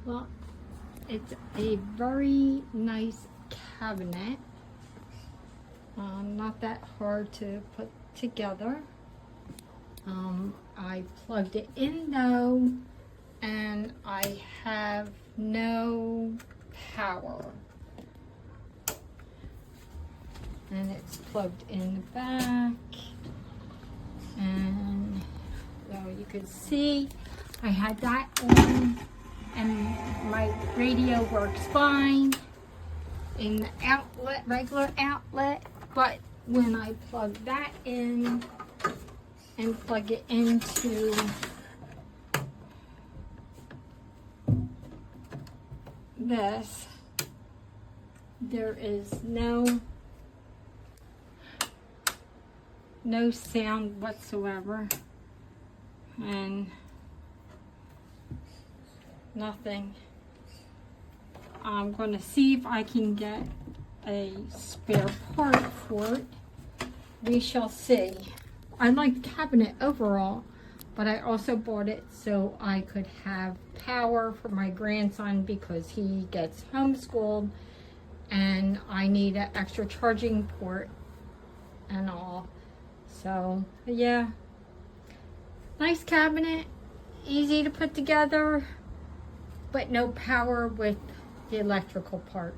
Well, it's a very nice cabinet. Not that hard to put together. I plugged it in though, and I have no power. And it's plugged in the back. And so you can see I had that on, and my radio works fine in the outlet, regular outlet, but when I plug that in and plug it into this, there is no sound whatsoever, and nothing. I'm going to see if I can get a spare part for it. We shall see. I like the cabinet overall, but I also bought it so I could have power for my grandson because he gets homeschooled and I need an extra charging port and all. So yeah, nice cabinet, easy to put together, but no power with the electrical part.